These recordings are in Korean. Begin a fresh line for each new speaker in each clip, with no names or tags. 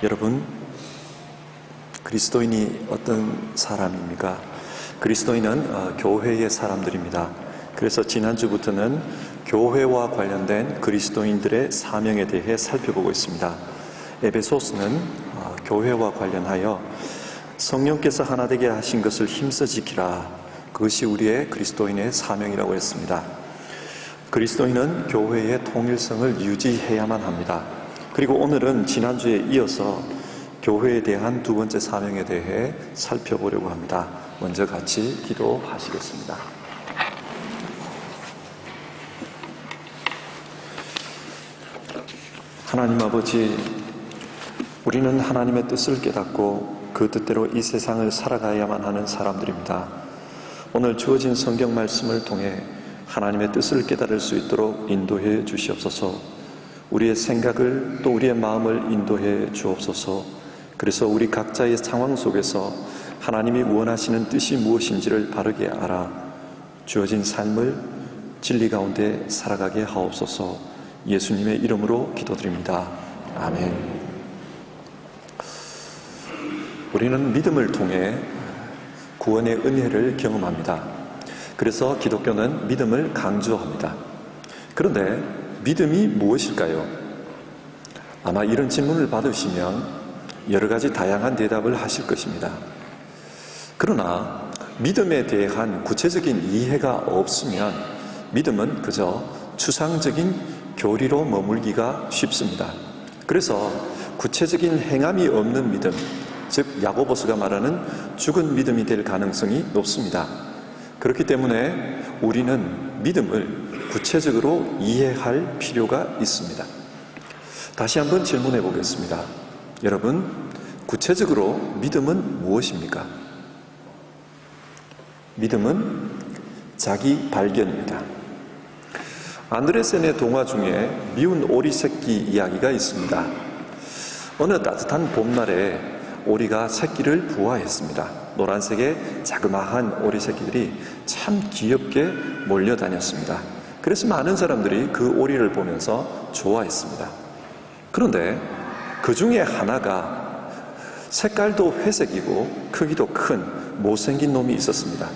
여러분, 그리스도인이 어떤 사람입니까? 그리스도인은 교회의 사람들입니다. 그래서 지난주부터는 교회와 관련된 그리스도인들의 사명에 대해 살펴보고 있습니다. 에베소서는 교회와 관련하여 성령께서 하나 되게 하신 것을 힘써 지키라, 그것이 우리의 그리스도인의 사명이라고 했습니다. 그리스도인은 교회의 통일성을 유지해야만 합니다. 그리고 오늘은 지난주에 이어서 교회에 대한 두 번째 사명에 대해 살펴보려고 합니다. 먼저 같이 기도하시겠습니다. 하나님 아버지, 우리는 하나님의 뜻을 깨닫고 그 뜻대로 이 세상을 살아가야만 하는 사람들입니다. 오늘 주어진 성경 말씀을 통해 하나님의 뜻을 깨달을 수 있도록 인도해 주시옵소서. 우리의 생각을 또 우리의 마음을 인도해 주옵소서. 그래서 우리 각자의 상황 속에서 하나님이 원하시는 뜻이 무엇인지를 바르게 알아 주어진 삶을 진리 가운데 살아가게 하옵소서. 예수님의 이름으로 기도드립니다. 아멘. 우리는 믿음을 통해 구원의 은혜를 경험합니다. 그래서 기독교는 믿음을 강조합니다. 그런데 믿음이 무엇일까요? 아마 이런 질문을 받으시면 여러 가지 다양한 대답을 하실 것입니다. 그러나 믿음에 대한 구체적인 이해가 없으면 믿음은 그저 추상적인 교리로 머물기가 쉽습니다. 그래서 구체적인 행함이 없는 믿음, 즉 야고보서가 말하는 죽은 믿음이 될 가능성이 높습니다. 그렇기 때문에 우리는 믿음을 구체적으로 이해할 필요가 있습니다. 다시 한번 질문해 보겠습니다. 여러분, 구체적으로 믿음은 무엇입니까? 믿음은 자기 발견입니다. 안드레센의 동화 중에 미운 오리 새끼 이야기가 있습니다. 어느 따뜻한 봄날에 오리가 새끼를 부화했습니다. 노란색의 자그마한 오리 새끼들이 참 귀엽게 몰려다녔습니다. 그래서 많은 사람들이 그 오리를 보면서 좋아했습니다. 그런데 그 중에 하나가 색깔도 회색이고 크기도 큰 못생긴 놈이 있었습니다.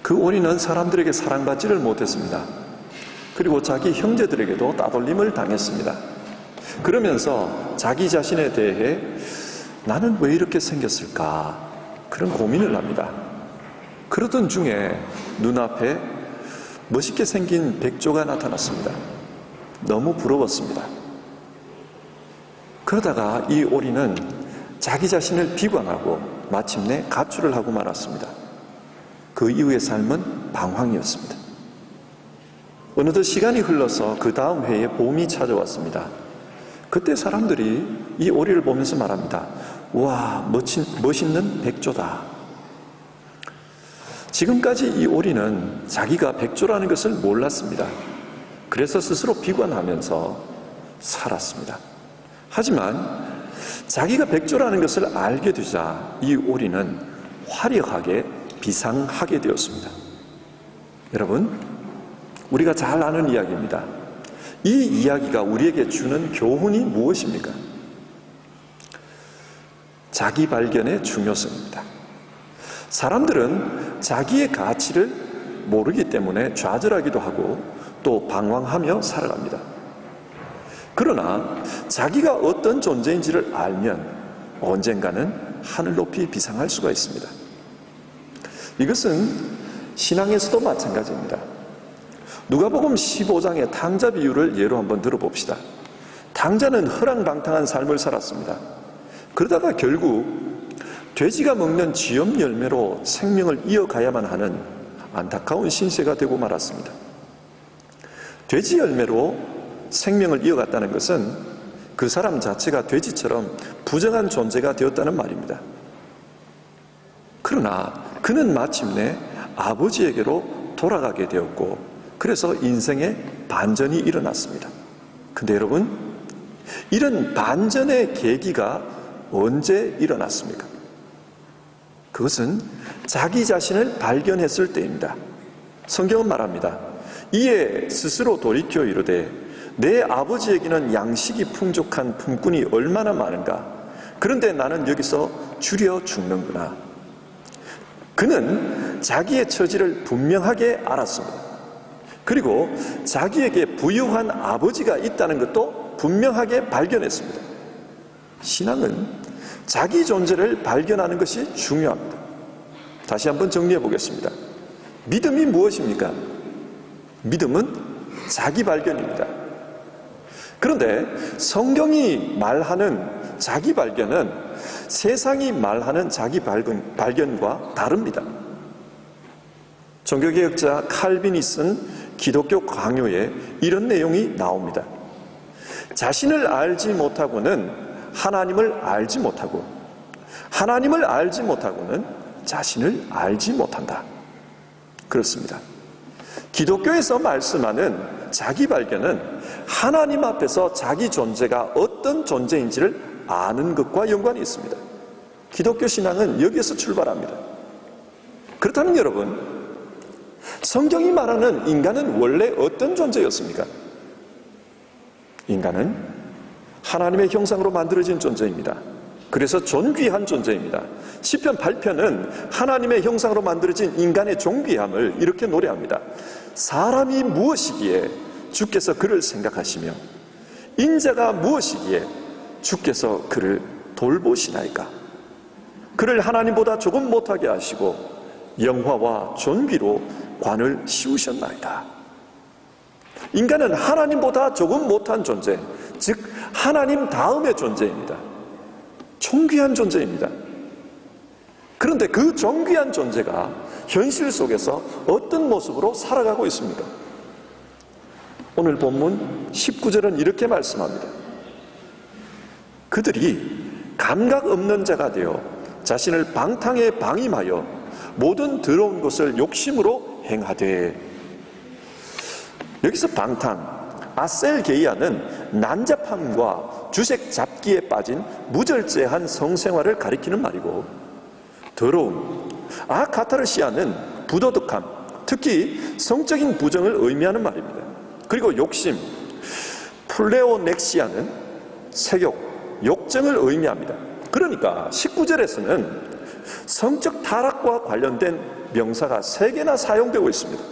그 오리는 사람들에게 사랑받지를 못했습니다. 그리고 자기 형제들에게도 따돌림을 당했습니다. 그러면서 자기 자신에 대해 나는 왜 이렇게 생겼을까? 그런 고민을 합니다. 그러던 중에 눈앞에 멋있게 생긴 백조가 나타났습니다. 너무 부러웠습니다. 그러다가 이 오리는 자기 자신을 비관하고 마침내 가출을 하고 말았습니다. 그 이후의 삶은 방황이었습니다. 어느덧 시간이 흘러서 그 다음 해에 봄이 찾아왔습니다. 그때 사람들이 이 오리를 보면서 말합니다. 와, 멋있는 백조다. 지금까지 이 오리는 자기가 백조라는 것을 몰랐습니다. 그래서 스스로 비관하면서 살았습니다. 하지만 자기가 백조라는 것을 알게 되자 이 오리는 화려하게 비상하게 되었습니다. 여러분, 우리가 잘 아는 이야기입니다. 이 이야기가 우리에게 주는 교훈이 무엇입니까? 자기 발견의 중요성입니다. 사람들은 자기의 가치를 모르기 때문에 좌절하기도 하고 또 방황하며 살아갑니다. 그러나 자기가 어떤 존재인지를 알면 언젠가는 하늘 높이 비상할 수가 있습니다. 이것은 신앙에서도 마찬가지입니다. 누가복음 15장의 탕자 비유를 예로 한번 들어봅시다. 탕자는 허랑방탕한 삶을 살았습니다. 그러다가 결국 돼지가 먹는 쥐염 열매로 생명을 이어가야만 하는 안타까운 신세가 되고 말았습니다. 돼지 열매로 생명을 이어갔다는 것은 그 사람 자체가 돼지처럼 부정한 존재가 되었다는 말입니다. 그러나 그는 마침내 아버지에게로 돌아가게 되었고 그래서 인생의 반전이 일어났습니다. 근데 여러분, 이런 반전의 계기가 언제 일어났습니까? 그것은 자기 자신을 발견했을 때입니다. 성경은 말합니다. 이에 스스로 돌이켜 이르되 내 아버지에게는 양식이 풍족한 품꾼이 얼마나 많은가. 그런데 나는 여기서 줄여 죽는구나. 그는 자기의 처지를 분명하게 알았습니다. 그리고 자기에게 부유한 아버지가 있다는 것도 분명하게 발견했습니다. 신앙은 자기 존재를 발견하는 것이 중요합니다. 다시 한번 정리해 보겠습니다. 믿음이 무엇입니까? 믿음은 자기 발견입니다. 그런데 성경이 말하는 자기 발견은 세상이 말하는 자기 발견과 다릅니다. 종교개혁자 칼빈이 쓴 기독교 강요에 이런 내용이 나옵니다. 자신을 알지 못하고는 하나님을 알지 못하고, 하나님을 알지 못하고는 자신을 알지 못한다. 그렇습니다. 기독교에서 말씀하는 자기 발견은 하나님 앞에서 자기 존재가 어떤 존재인지를 아는 것과 연관이 있습니다. 기독교 신앙은 여기에서 출발합니다. 그렇다면 여러분, 성경이 말하는 인간은 원래 어떤 존재였습니까? 인간은 하나님의 형상으로 만들어진 존재입니다. 그래서 존귀한 존재입니다. 시편 8편은 하나님의 형상으로 만들어진 인간의 존귀함을 이렇게 노래합니다. 사람이 무엇이기에 주께서 그를 생각하시며 인자가 무엇이기에 주께서 그를 돌보시나이까. 그를 하나님보다 조금 못하게 하시고 영화와 존귀로 관을 씌우셨나이다. 인간은 하나님보다 조금 못한 존재, 즉 하나님 다음의 존재입니다. 존귀한 존재입니다. 그런데 그 존귀한 존재가 현실 속에서 어떤 모습으로 살아가고 있습니까? 오늘 본문 19절은 이렇게 말씀합니다. 그들이 감각 없는 자가 되어 자신을 방탕에 방임하여 모든 더러운 것을 욕심으로 행하되. 여기서 방탕, 아셀게이아는 난잡함과 주색 잡기에 빠진 무절제한 성생활을 가리키는 말이고, 더러움, 아카타르시아는 부도덕함, 특히 성적인 부정을 의미하는 말입니다. 그리고 욕심, 플레오넥시아는 색욕, 욕정을 의미합니다. 그러니까 19절에서는 성적 타락과 관련된 명사가 3개나 사용되고 있습니다.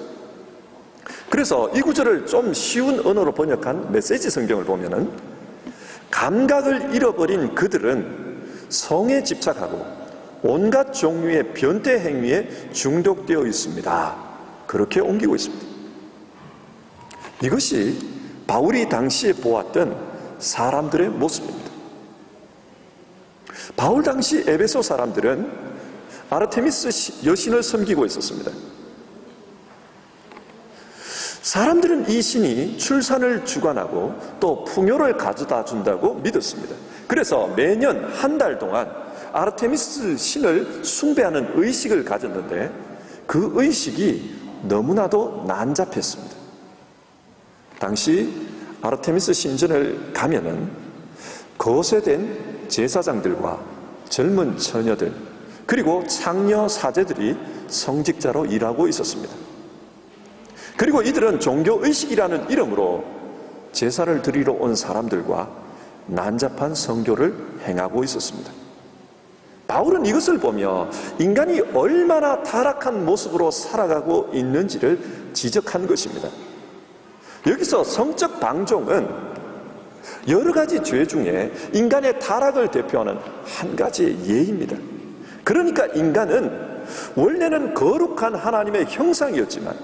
그래서 이 구절을 좀 쉬운 언어로 번역한 메시지 성경을 보면은 감각을 잃어버린 그들은 성에 집착하고 온갖 종류의 변태 행위에 중독되어 있습니다. 그렇게 옮기고 있습니다. 이것이 바울이 당시에 보았던 사람들의 모습입니다. 바울 당시 에베소 사람들은 아르테미스 여신을 섬기고 있었습니다. 사람들은 이 신이 출산을 주관하고 또 풍요를 가져다 준다고 믿었습니다. 그래서 매년 한 달 동안 아르테미스 신을 숭배하는 의식을 가졌는데 그 의식이 너무나도 난잡했습니다. 당시 아르테미스 신전을 가면은 거세된 제사장들과 젊은 처녀들 그리고 창녀 사제들이 성직자로 일하고 있었습니다. 그리고 이들은 종교의식이라는 이름으로 제사를 드리러 온 사람들과 난잡한 선교를 행하고 있었습니다. 바울은 이것을 보며 인간이 얼마나 타락한 모습으로 살아가고 있는지를 지적한 것입니다. 여기서 성적 방종은 여러 가지 죄 중에 인간의 타락을 대표하는 한 가지의 예입니다. 그러니까 인간은 원래는 거룩한 하나님의 형상이었지만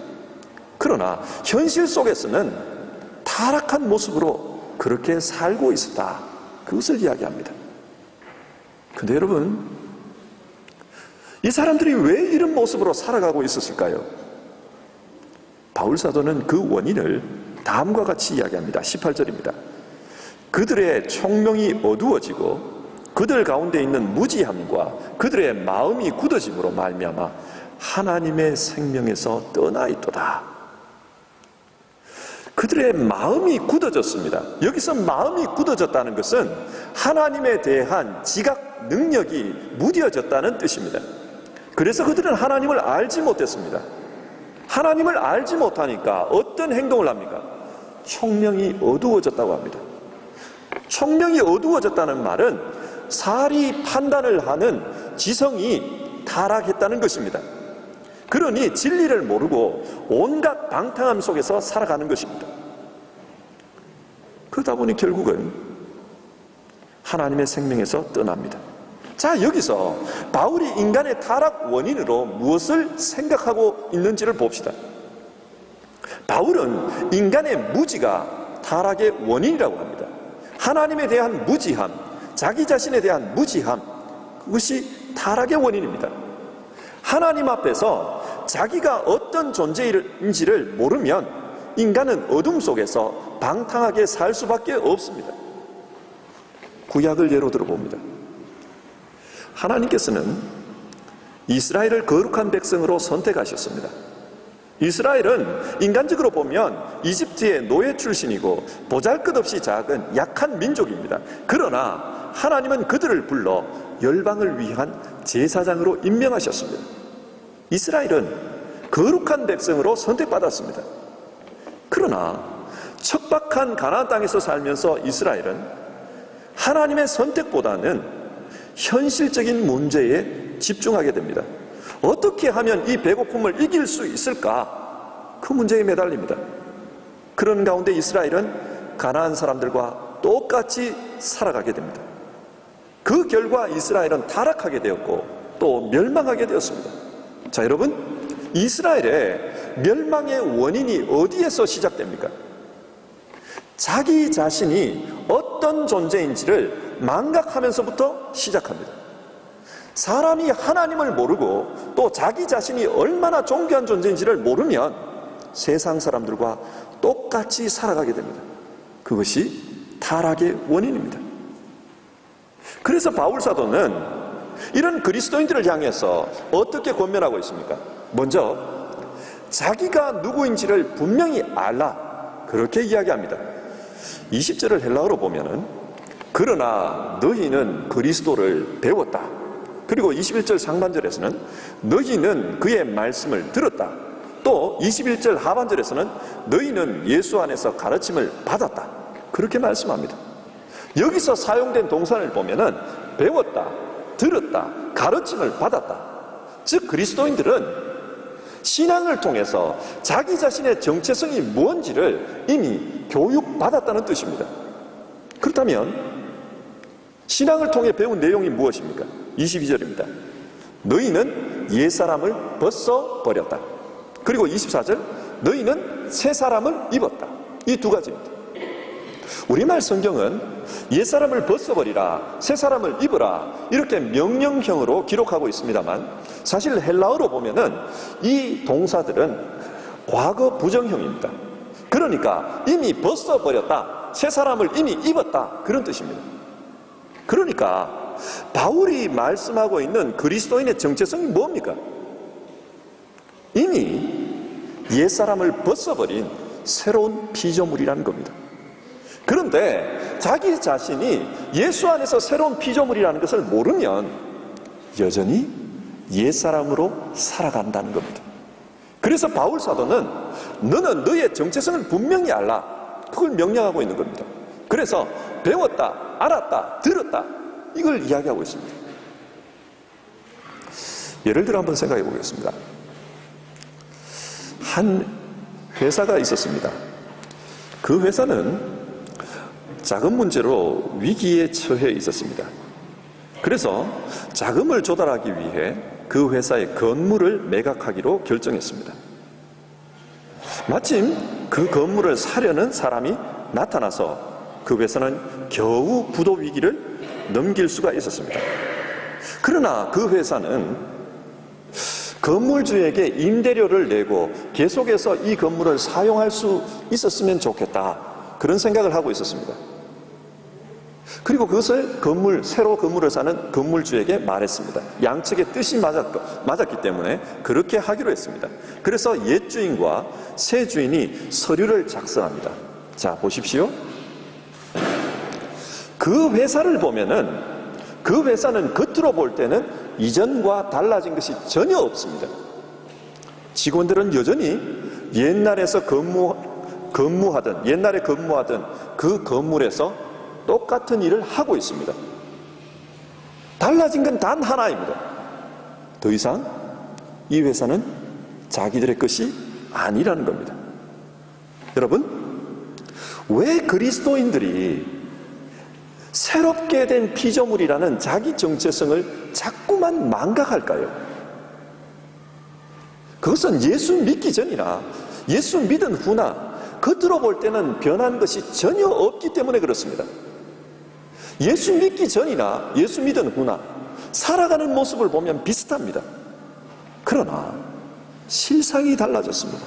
그러나 현실 속에서는 타락한 모습으로 그렇게 살고 있었다. 그것을 이야기합니다. 근데 여러분, 이 사람들이 왜 이런 모습으로 살아가고 있었을까요? 바울 사도는 그 원인을 다음과 같이 이야기합니다. 18절입니다. 그들의 총명이 어두워지고 그들 가운데 있는 무지함과 그들의 마음이 굳어짐으로 말미암아 하나님의 생명에서 떠나 있도다. 그들의 마음이 굳어졌습니다. 여기서 마음이 굳어졌다는 것은 하나님에 대한 지각 능력이 무뎌졌다는 뜻입니다. 그래서 그들은 하나님을 알지 못했습니다. 하나님을 알지 못하니까 어떤 행동을 합니까? 총명이 어두워졌다고 합니다. 총명이 어두워졌다는 말은 사리 판단을 하는 지성이 타락했다는 것입니다. 그러니 진리를 모르고 온갖 방탕함 속에서 살아가는 것입니다. 그러다 보니 결국은 하나님의 생명에서 떠납니다. 자, 여기서 바울이 인간의 타락 원인으로 무엇을 생각하고 있는지를 봅시다. 바울은 인간의 무지가 타락의 원인이라고 합니다. 하나님에 대한 무지함, 자기 자신에 대한 무지함, 그것이 타락의 원인입니다. 하나님 앞에서 자기가 어떤 존재인지를 모르면 인간은 어둠 속에서 방탕하게 살 수밖에 없습니다. 구약을 예로 들어봅니다. 하나님께서는 이스라엘을 거룩한 백성으로 선택하셨습니다. 이스라엘은 인간적으로 보면 이집트의 노예 출신이고 보잘것없이 작은 약한 민족입니다. 그러나 하나님은 그들을 불러 열방을 위한 제사장으로 임명하셨습니다. 이스라엘은 거룩한 백성으로 선택받았습니다. 그러나 척박한 가나안 땅에서 살면서 이스라엘은 하나님의 선택보다는 현실적인 문제에 집중하게 됩니다. 어떻게 하면 이 배고픔을 이길 수 있을까? 그 문제에 매달립니다. 그런 가운데 이스라엘은 가나안 사람들과 똑같이 살아가게 됩니다. 그 결과 이스라엘은 타락하게 되었고 또 멸망하게 되었습니다. 자, 여러분, 이스라엘의 멸망의 원인이 어디에서 시작됩니까? 자기 자신이 어떤 존재인지를 망각하면서부터 시작합니다. 사람이 하나님을 모르고 또 자기 자신이 얼마나 존귀한 존재인지를 모르면 세상 사람들과 똑같이 살아가게 됩니다. 그것이 타락의 원인입니다. 그래서 바울 사도는 이런 그리스도인들을 향해서 어떻게 권면하고 있습니까? 먼저 자기가 누구인지를 분명히 알라, 그렇게 이야기합니다. 20절을 헬라어로 보면은 그러나 너희는 그리스도를 배웠다. 그리고 21절 상반절에서는 너희는 그의 말씀을 들었다. 또 21절 하반절에서는 너희는 예수 안에서 가르침을 받았다. 그렇게 말씀합니다. 여기서 사용된 동사를 보면은 배웠다, 들었다, 가르침을 받았다. 즉 그리스도인들은 신앙을 통해서 자기 자신의 정체성이 뭔지를 이미 교육받았다는 뜻입니다. 그렇다면 신앙을 통해 배운 내용이 무엇입니까? 22절입니다. 너희는 옛사람을 벗어버렸다. 그리고 24절 너희는 새사람을 입었다. 이 두 가지입니다. 우리말 성경은 옛사람을 벗어버리라, 새사람을 입으라 이렇게 명령형으로 기록하고 있습니다만 사실 헬라어로 보면은 이 동사들은 과거 부정형입니다. 그러니까 이미 벗어버렸다, 새사람을 이미 입었다, 그런 뜻입니다. 그러니까 바울이 말씀하고 있는 그리스도인의 정체성이 뭡니까? 이미 옛사람을 벗어버린 새로운 피조물이라는 겁니다. 그런데 자기 자신이 예수 안에서 새로운 피조물이라는 것을 모르면 여전히 옛사람으로 살아간다는 겁니다. 그래서 바울 사도는 너는 너의 정체성을 분명히 알라, 그걸 명령하고 있는 겁니다. 그래서 배웠다, 알았다, 들었다, 이걸 이야기하고 있습니다. 예를 들어 한번 생각해 보겠습니다. 한 회사가 있었습니다. 그 회사는 자금 문제로 위기에 처해 있었습니다. 그래서 자금을 조달하기 위해 그 회사의 건물을 매각하기로 결정했습니다. 마침 그 건물을 사려는 사람이 나타나서 그 회사는 겨우 부도 위기를 넘길 수가 있었습니다. 그러나 그 회사는 건물주에게 임대료를 내고 계속해서 이 건물을 사용할 수 있었으면 좋겠다, 그런 생각을 하고 있었습니다. 그리고 그것을 새로 건물을 사는 건물주에게 말했습니다. 양측의 뜻이 맞았기 때문에 그렇게 하기로 했습니다. 그래서 옛 주인과 새 주인이 서류를 작성합니다. 자, 보십시오. 그 회사를 보면은 그 회사는 겉으로 볼 때는 이전과 달라진 것이 전혀 없습니다. 직원들은 여전히 옛날에서 근무하던, 옛날에 근무하던 그 건물에서 똑같은 일을 하고 있습니다. 달라진 건 단 하나입니다. 더 이상 이 회사는 자기들의 것이 아니라는 겁니다. 여러분, 왜 그리스도인들이 새롭게 된 피조물이라는 자기 정체성을 자꾸만 망각할까요? 그것은 예수 믿기 전이나 예수 믿은 후나 겉으로 볼 때는 변한 것이 전혀 없기 때문에 그렇습니다. 예수 믿기 전이나 예수 믿은 후나 살아가는 모습을 보면 비슷합니다. 그러나 실상이 달라졌습니다.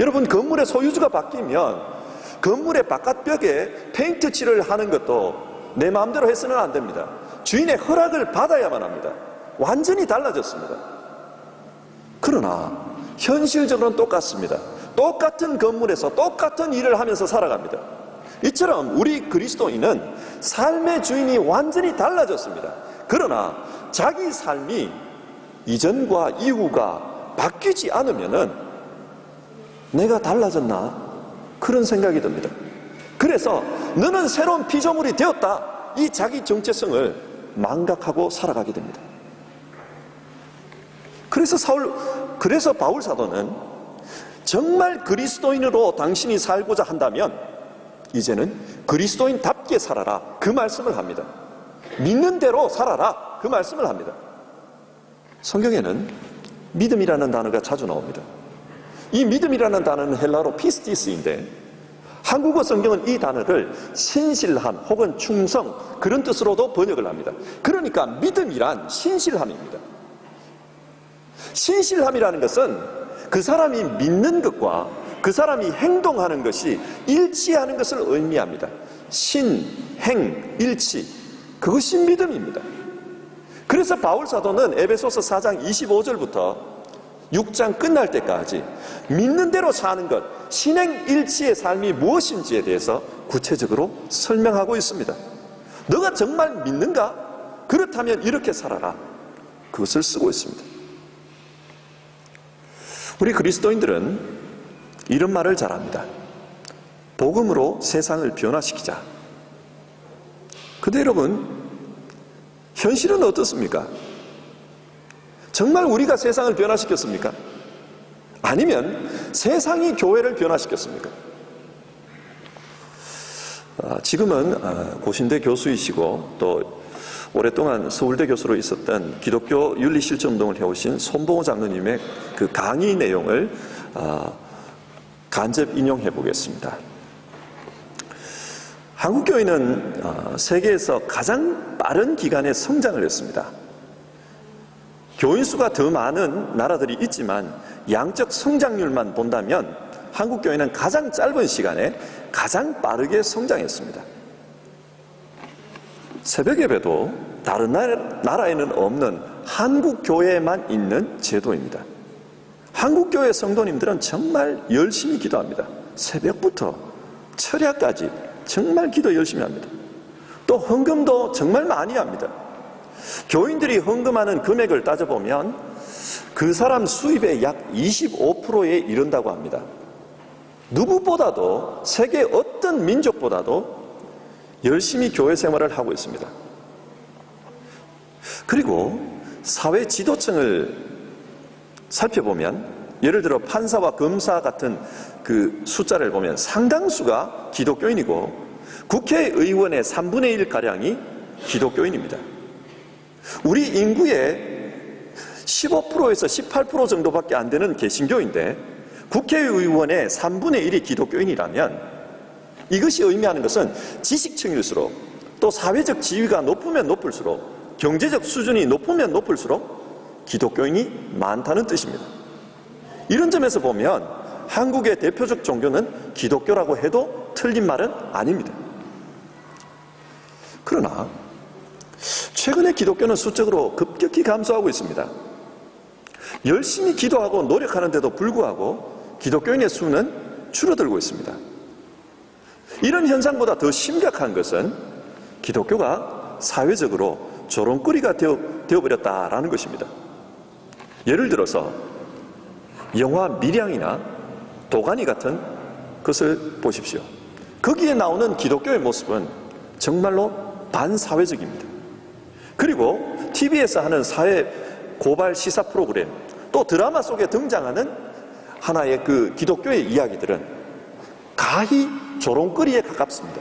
여러분, 건물의 소유주가 바뀌면 건물의 바깥벽에 페인트 칠을 하는 것도 내 마음대로 해서는 안 됩니다. 주인의 허락을 받아야만 합니다. 완전히 달라졌습니다. 그러나 현실적으로는 똑같습니다. 똑같은 건물에서 똑같은 일을 하면서 살아갑니다. 이처럼 우리 그리스도인은 삶의 주인이 완전히 달라졌습니다. 그러나 자기 삶이 이전과 이후가 바뀌지 않으면은 내가 달라졌나? 그런 생각이 듭니다. 그래서 너는 새로운 피조물이 되었다. 이 자기 정체성을 망각하고 살아가게 됩니다. 그래서 바울 사도는 정말 그리스도인으로 당신이 살고자 한다면 이제는 그리스도인답게 살아라. 그 말씀을 합니다. 믿는 대로 살아라. 그 말씀을 합니다. 성경에는 믿음이라는 단어가 자주 나옵니다. 이 믿음이라는 단어는 헬라어로 피스티스인데 한국어 성경은 이 단어를 신실한 혹은 충성 그런 뜻으로도 번역을 합니다. 그러니까 믿음이란 신실함입니다. 신실함이라는 것은 그 사람이 믿는 것과 그 사람이 행동하는 것이 일치하는 것을 의미합니다. 신, 행, 일치, 그것이 믿음입니다. 그래서 바울 사도는 에베소서 4장 25절부터 6장 끝날 때까지 믿는 대로 사는 것, 신행일치의 삶이 무엇인지에 대해서 구체적으로 설명하고 있습니다. 너가 정말 믿는가? 그렇다면 이렇게 살아라. 그것을 쓰고 있습니다. 우리 그리스도인들은 이런 말을 잘합니다. 복음으로 세상을 변화시키자. 근데 여러분, 현실은 어떻습니까? 정말 우리가 세상을 변화시켰습니까? 아니면 세상이 교회를 변화시켰습니까? 지금은 고신대 교수이시고 또 오랫동안 서울대 교수로 있었던 기독교 윤리실천운동을 해오신 손봉호 장로님의 그 강의 내용을 간접 인용해 보겠습니다. 한국교회는 세계에서 가장 빠른 기간에 성장을 했습니다. 교인 수가 더 많은 나라들이 있지만 양적 성장률만 본다면 한국교회는 가장 짧은 시간에 가장 빠르게 성장했습니다. 새벽 예배도 다른 나라에는 없는 한국교회에만 있는 제도입니다. 한국교회 성도님들은 정말 열심히 기도합니다. 새벽부터 철야까지 정말 기도 열심히 합니다. 또 헌금도 정말 많이 합니다. 교인들이 헌금하는 금액을 따져보면 그 사람 수입의 약 25%에 이른다고 합니다. 누구보다도 세계 어떤 민족보다도 열심히 교회 생활을 하고 있습니다. 그리고 사회 지도층을 살펴보면 예를 들어 판사와 검사 같은 그 숫자를 보면 상당수가 기독교인이고 국회의원의 3분의 1가량이 기독교인입니다. 우리 인구의 15%에서 18% 정도밖에 안 되는 개신교인데 국회의원의 3분의 1이 기독교인이라면 이것이 의미하는 것은 지식층일수록 또 사회적 지위가 높으면 높을수록 경제적 수준이 높으면 높을수록 기독교인이 많다는 뜻입니다. 이런 점에서 보면 한국의 대표적 종교는 기독교라고 해도 틀린 말은 아닙니다. 그러나 최근에 기독교는 수적으로 급격히 감소하고 있습니다. 열심히 기도하고 노력하는데도 불구하고 기독교인의 수는 줄어들고 있습니다. 이런 현상보다 더 심각한 것은 기독교가 사회적으로 조롱거리가 되어버렸다라는 것입니다. 예를 들어서 영화 밀양이나 도가니 같은 그것을 보십시오. 거기에 나오는 기독교의 모습은 정말로 반사회적입니다. 그리고 TV에서 하는 사회 고발 시사 프로그램, 또 드라마 속에 등장하는 하나의 그 기독교의 이야기들은 가히 조롱거리에 가깝습니다.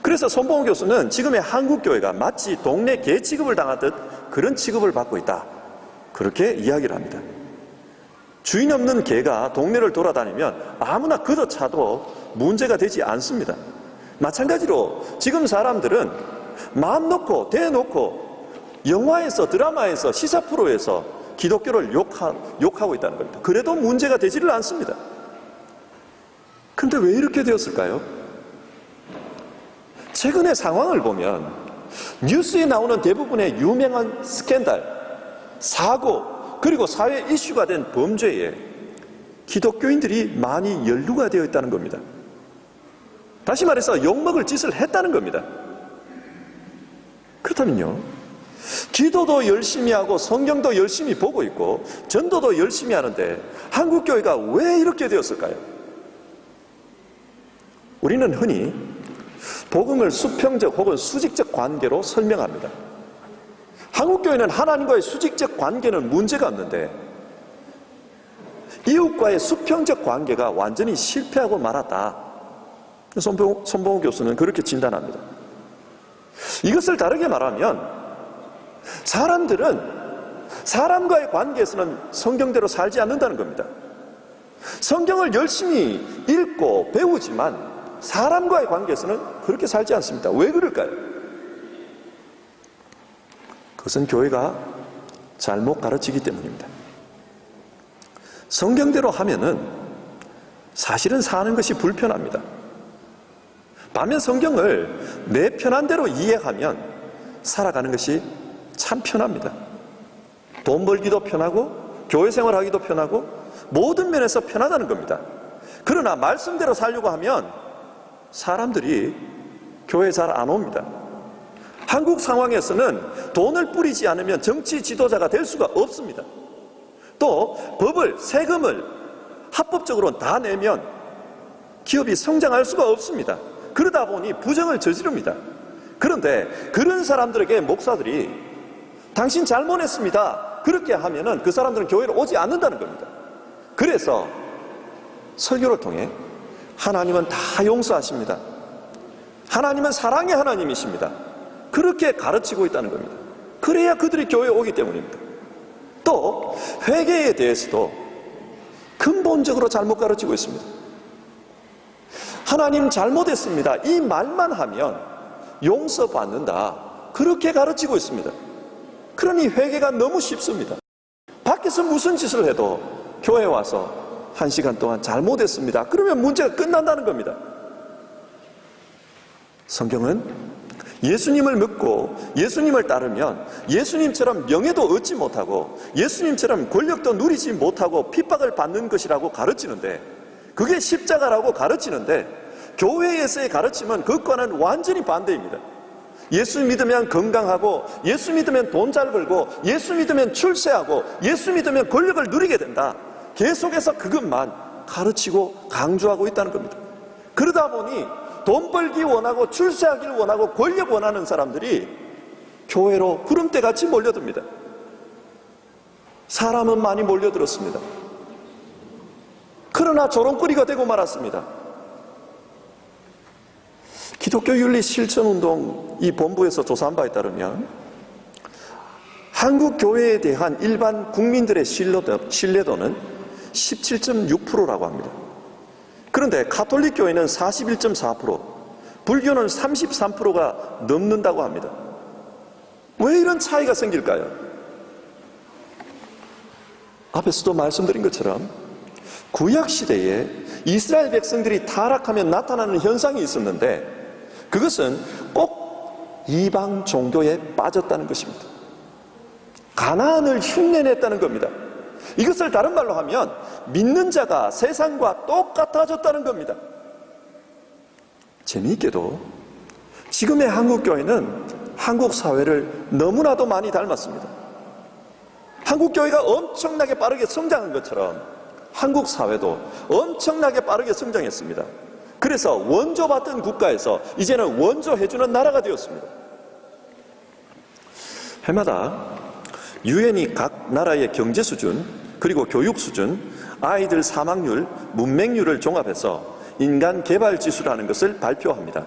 그래서 손봉호 교수는 지금의 한국교회가 마치 동네 개 취급을 당하듯 그런 취급을 받고 있다, 그렇게 이야기를 합니다. 주인 없는 개가 동네를 돌아다니면 아무나 걷어차도 문제가 되지 않습니다. 마찬가지로 지금 사람들은 마음 놓고 대놓고 영화에서, 드라마에서, 시사 프로에서 기독교를 욕하고 있다는 겁니다. 그래도 문제가 되지를 않습니다. 그런데 왜 이렇게 되었을까요? 최근의 상황을 보면 뉴스에 나오는 대부분의 유명한 스캔들, 사고, 그리고 사회 이슈가 된 범죄에 기독교인들이 많이 연루가 되어 있다는 겁니다. 다시 말해서 욕먹을 짓을 했다는 겁니다. 그렇다면요, 기도도 열심히 하고 성경도 열심히 보고 있고 전도도 열심히 하는데 한국교회가 왜 이렇게 되었을까요? 우리는 흔히 복음을 수평적 혹은 수직적 관계로 설명합니다. 한국교회는 하나님과의 수직적 관계는 문제가 없는데 이웃과의 수평적 관계가 완전히 실패하고 말았다. 손봉호 교수는 그렇게 진단합니다. 이것을 다르게 말하면 사람들은 사람과의 관계에서는 성경대로 살지 않는다는 겁니다. 성경을 열심히 읽고 배우지만 사람과의 관계에서는 그렇게 살지 않습니다. 왜 그럴까요? 그것은 교회가 잘못 가르치기 때문입니다. 성경대로 하면은 사실은 사는 것이 불편합니다. 반면 성경을 내 편한 대로 이해하면 살아가는 것이 참 편합니다. 돈 벌기도 편하고 교회 생활하기도 편하고 모든 면에서 편하다는 겁니다. 그러나 말씀대로 살려고 하면 사람들이 교회 잘 안 옵니다. 한국 상황에서는 돈을 뿌리지 않으면 정치 지도자가 될 수가 없습니다. 또 법을, 세금을 합법적으로 다 내면 기업이 성장할 수가 없습니다. 그러다 보니 부정을 저지릅니다. 그런데 그런 사람들에게 목사들이 당신 잘못했습니다, 그렇게 하면은 그 사람들은 교회로 오지 않는다는 겁니다. 그래서 설교를 통해 하나님은 다 용서하십니다, 하나님은 사랑의 하나님이십니다, 그렇게 가르치고 있다는 겁니다. 그래야 그들이 교회에 오기 때문입니다. 또 회개에 대해서도 근본적으로 잘못 가르치고 있습니다. 하나님 잘못했습니다, 이 말만 하면 용서받는다, 그렇게 가르치고 있습니다. 그러니 회개가 너무 쉽습니다. 밖에서 무슨 짓을 해도 교회에 와서 1시간 동안 잘못했습니다, 그러면 문제가 끝난다는 겁니다. 성경은 예수님을 믿고 예수님을 따르면 예수님처럼 명예도 얻지 못하고 예수님처럼 권력도 누리지 못하고 핍박을 받는 것이라고 가르치는데, 그게 십자가라고 가르치는데 교회에서의 가르침은 그것과는 완전히 반대입니다. 예수 믿으면 건강하고 예수 믿으면 돈 잘 벌고 예수 믿으면 출세하고 예수 믿으면 권력을 누리게 된다, 계속해서 그것만 가르치고 강조하고 있다는 겁니다. 그러다 보니 돈 벌기 원하고 출세하기를 원하고 권력 원하는 사람들이 교회로 구름대같이 몰려듭니다. 사람은 많이 몰려들었습니다. 그러나 조롱거리가 되고 말았습니다. 기독교 윤리 실천운동 이 본부에서 조사한 바에 따르면 한국 교회에 대한 일반 국민들의 신뢰도는 17.6%라고 합니다. 그런데 가톨릭 교회는 41.4%, 불교는 33%가 넘는다고 합니다. 왜 이런 차이가 생길까요? 앞에서도 말씀드린 것처럼 구약시대에 이스라엘 백성들이 타락하면 나타나는 현상이 있었는데 그것은 꼭 이방 종교에 빠졌다는 것입니다. 가나안을 흉내냈다는 겁니다. 이것을 다른 말로 하면 믿는 자가 세상과 똑같아졌다는 겁니다. 재미있게도 지금의 한국교회는 한국 사회를 너무나도 많이 닮았습니다. 한국교회가 엄청나게 빠르게 성장한 것처럼 한국 사회도 엄청나게 빠르게 성장했습니다. 그래서 원조받던 국가에서 이제는 원조해주는 나라가 되었습니다. 해마다 유엔이 각 나라의 경제 수준, 그리고 교육 수준, 아이들 사망률, 문맹률을 종합해서 인간 개발 지수라는 것을 발표합니다.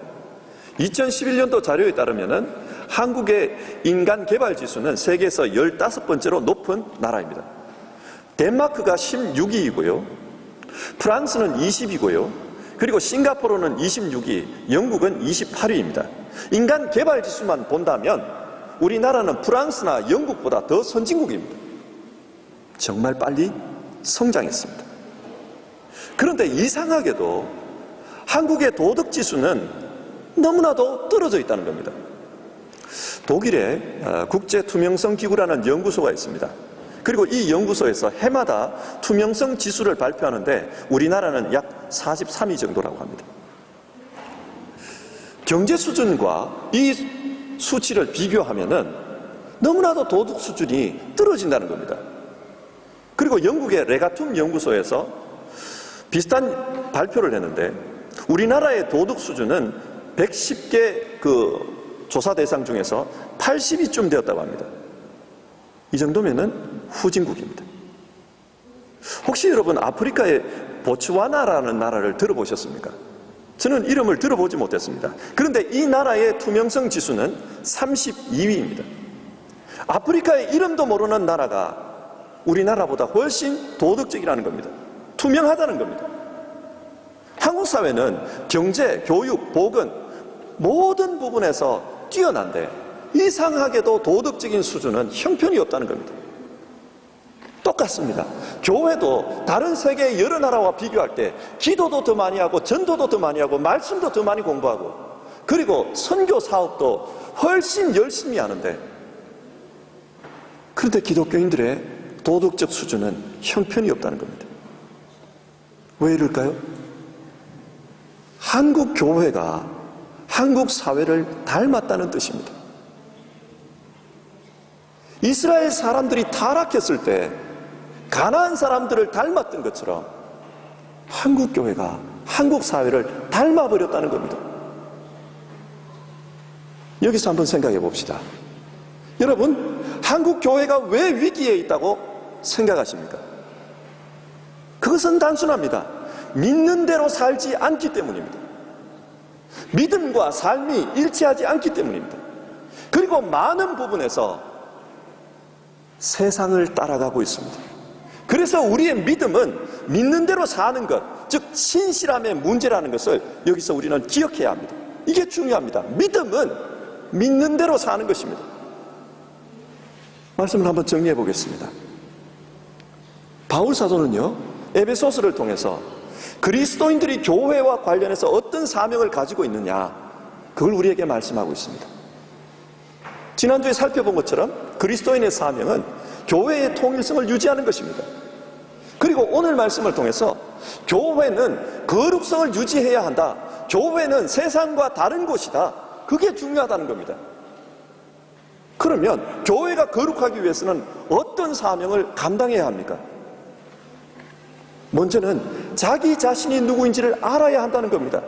2011년도 자료에 따르면 한국의 인간 개발 지수는 세계에서 15번째로 높은 나라입니다. 덴마크가 16위이고요. 프랑스는 20위고요. 그리고 싱가포르는 26위, 영국은 28위입니다. 인간 개발 지수만 본다면 우리나라는 프랑스나 영국보다 더 선진국입니다. 정말 빨리 성장했습니다. 그런데 이상하게도 한국의 도덕 지수는 너무나도 떨어져 있다는 겁니다. 독일의 국제투명성 기구라는 연구소가 있습니다. 그리고 이 연구소에서 해마다 투명성 지수를 발표하는데 우리나라는 약 43위 정도라고 합니다. 경제 수준과 이 수치를 비교하면은 너무나도 도덕 수준이 떨어진다는 겁니다. 그리고 영국의 레가툼 연구소에서 비슷한 발표를 했는데 우리나라의 도덕 수준은 110개 조사 대상 중에서 80위쯤 되었다고 합니다. 이 정도면은 후진국입니다. 혹시 여러분 아프리카의 보츠와나라는 나라를 들어보셨습니까? 저는 이름을 들어보지 못했습니다. 그런데 이 나라의 투명성 지수는 32위입니다. 아프리카의 이름도 모르는 나라가 우리나라보다 훨씬 도덕적이라는 겁니다. 투명하다는 겁니다. 한국 사회는 경제, 교육, 보건 모든 부분에서 뛰어난데 이상하게도 도덕적인 수준은 형편이 없다는 겁니다. 똑같습니다. 교회도 다른 세계의 여러 나라와 비교할 때 기도도 더 많이 하고 전도도 더 많이 하고 말씀도 더 많이 공부하고 그리고 선교 사업도 훨씬 열심히 하는데 그런데 기독교인들의 도덕적 수준은 형편이 없다는 겁니다. 왜 이럴까요? 한국 교회가 한국 사회를 닮았다는 뜻입니다. 이스라엘 사람들이 타락했을 때 가나안 사람들을 닮았던 것처럼 한국 교회가 한국 사회를 닮아버렸다는 겁니다. 여기서 한번 생각해 봅시다. 여러분, 한국 교회가 왜 위기에 있다고 생각하십니까? 그것은 단순합니다. 믿는 대로 살지 않기 때문입니다. 믿음과 삶이 일치하지 않기 때문입니다. 그리고 많은 부분에서 세상을 따라가고 있습니다. 그래서 우리의 믿음은 믿는 대로 사는 것, 즉 신실함의 문제라는 것을 여기서 우리는 기억해야 합니다. 이게 중요합니다. 믿음은 믿는 대로 사는 것입니다. 말씀을 한번 정리해 보겠습니다. 바울 사도는요, 에베소서를 통해서 그리스도인들이 교회와 관련해서 어떤 사명을 가지고 있느냐, 그걸 우리에게 말씀하고 있습니다. 지난주에 살펴본 것처럼 그리스도인의 사명은 교회의 통일성을 유지하는 것입니다. 그리고 오늘 말씀을 통해서 교회는 거룩성을 유지해야 한다. 교회는 세상과 다른 곳이다. 그게 중요하다는 겁니다. 그러면 교회가 거룩하기 위해서는 어떤 사명을 감당해야 합니까? 먼저는 자기 자신이 누구인지를 알아야 한다는 겁니다.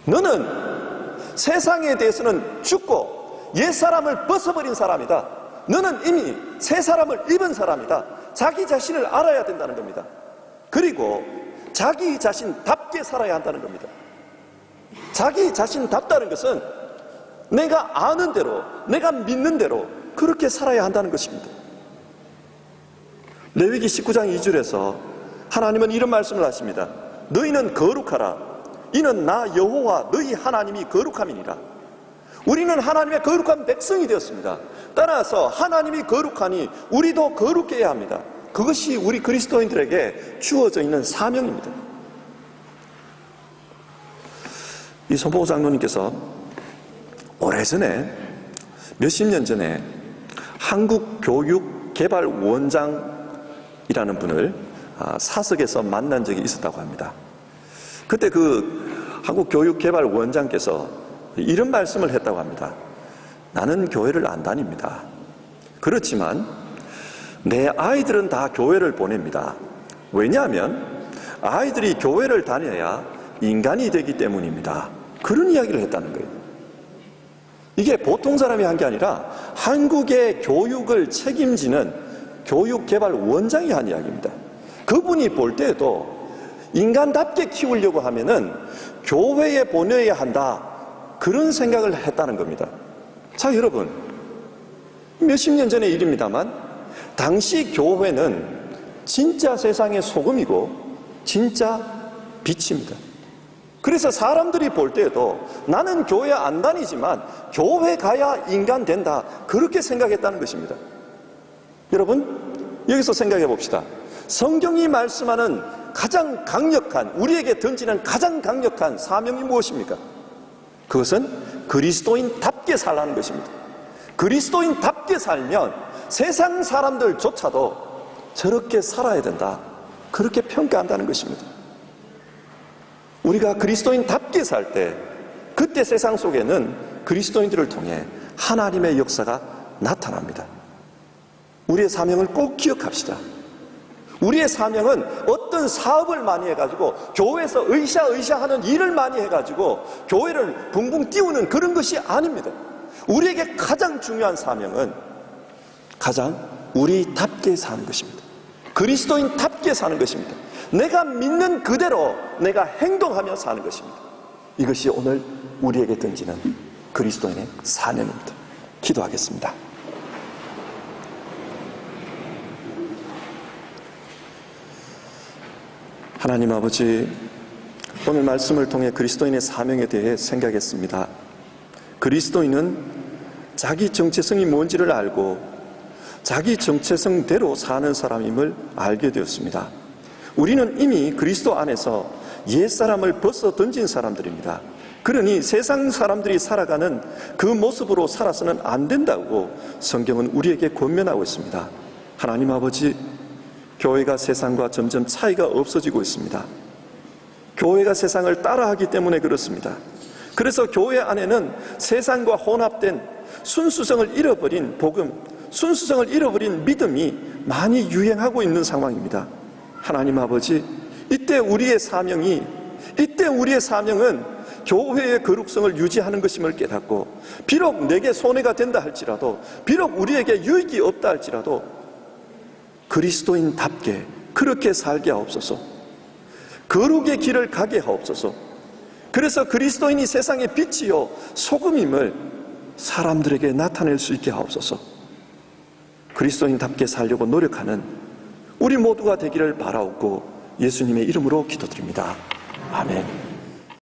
너는 세상에 대해서는 죽고 옛사람을 벗어버린 사람이다. 너는 이미 새 사람을 입은 사람이다. 자기 자신을 알아야 된다는 겁니다. 그리고 자기 자신답게 살아야 한다는 겁니다. 자기 자신답다는 것은 내가 아는 대로, 내가 믿는 대로 그렇게 살아야 한다는 것입니다. 레위기 19장 2절에서 하나님은 이런 말씀을 하십니다. 너희는 거룩하라. 이는 나 여호와 너희 하나님이 거룩함이니라. 우리는 하나님의 거룩한 백성이 되었습니다. 따라서 하나님이 거룩하니 우리도 거룩해야 합니다. 그것이 우리 그리스도인들에게 주어져 있는 사명입니다. 이 손보호 장로님께서 오래전에 몇십 년 전에 한국교육개발원장이라는 분을 사석에서 만난 적이 있었다고 합니다. 그때 그 한국교육개발원장께서 이런 말씀을 했다고 합니다. 나는 교회를 안 다닙니다. 그렇지만 내 아이들은 다 교회를 보냅니다. 왜냐하면 아이들이 교회를 다녀야 인간이 되기 때문입니다. 그런 이야기를 했다는 거예요. 이게 보통 사람이 한 게 아니라 한국의 교육을 책임지는 교육개발원장이 한 이야기입니다. 그분이 볼 때에도 인간답게 키우려고 하면은 교회에 보내야 한다, 그런 생각을 했다는 겁니다. 자, 여러분, 몇십 년 전의 일입니다만 당시 교회는 진짜 세상의 소금이고 진짜 빛입니다. 그래서 사람들이 볼 때에도 나는 교회 안 다니지만 교회 가야 인간 된다, 그렇게 생각했다는 것입니다. 여러분, 여기서 생각해 봅시다. 성경이 말씀하는 가장 강력한, 우리에게 던지는 가장 강력한 사명이 무엇입니까? 그것은 그리스도인답게 살라는 것입니다. 그리스도인답게 살면 세상 사람들조차도 저렇게 살아야 된다, 그렇게 평가한다는 것입니다. 우리가 그리스도인답게 살 때, 그때 세상 속에는 그리스도인들을 통해 하나님의 역사가 나타납니다. 우리의 사명을 꼭 기억합시다. 우리의 사명은 어떤 사업을 많이 해가지고 교회에서 으쌰으쌰하는 일을 많이 해가지고 교회를 붕붕 띄우는 그런 것이 아닙니다. 우리에게 가장 중요한 사명은 가장 우리답게 사는 것입니다. 그리스도인답게 사는 것입니다. 내가 믿는 그대로 내가 행동하며 사는 것입니다. 이것이 오늘 우리에게 던지는 그리스도인의 사명입니다. 기도하겠습니다. 하나님 아버지, 오늘 말씀을 통해 그리스도인의 사명에 대해 생각했습니다. 그리스도인은 자기 정체성이 뭔지를 알고 자기 정체성대로 사는 사람임을 알게 되었습니다. 우리는 이미 그리스도 안에서 옛사람을 벗어 던진 사람들입니다. 그러니 세상 사람들이 살아가는 그 모습으로 살아서는 안 된다고 성경은 우리에게 권면하고 있습니다. 하나님 아버지, 교회가 세상과 점점 차이가 없어지고 있습니다. 교회가 세상을 따라하기 때문에 그렇습니다. 그래서 교회 안에는 세상과 혼합된 순수성을 잃어버린 복음, 순수성을 잃어버린 믿음이 많이 유행하고 있는 상황입니다. 하나님 아버지, 이때 우리의 사명은 교회의 거룩성을 유지하는 것임을 깨닫고, 비록 내게 손해가 된다 할지라도, 비록 우리에게 유익이 없다 할지라도 그리스도인답게 그렇게 살게 하옵소서. 거룩의 길을 가게 하옵소서. 그래서 그리스도인이 세상의 빛이요 소금임을 사람들에게 나타낼 수 있게 하옵소서. 그리스도인답게 살려고 노력하는 우리 모두가 되기를 바라옵고 예수님의 이름으로 기도드립니다. 아멘.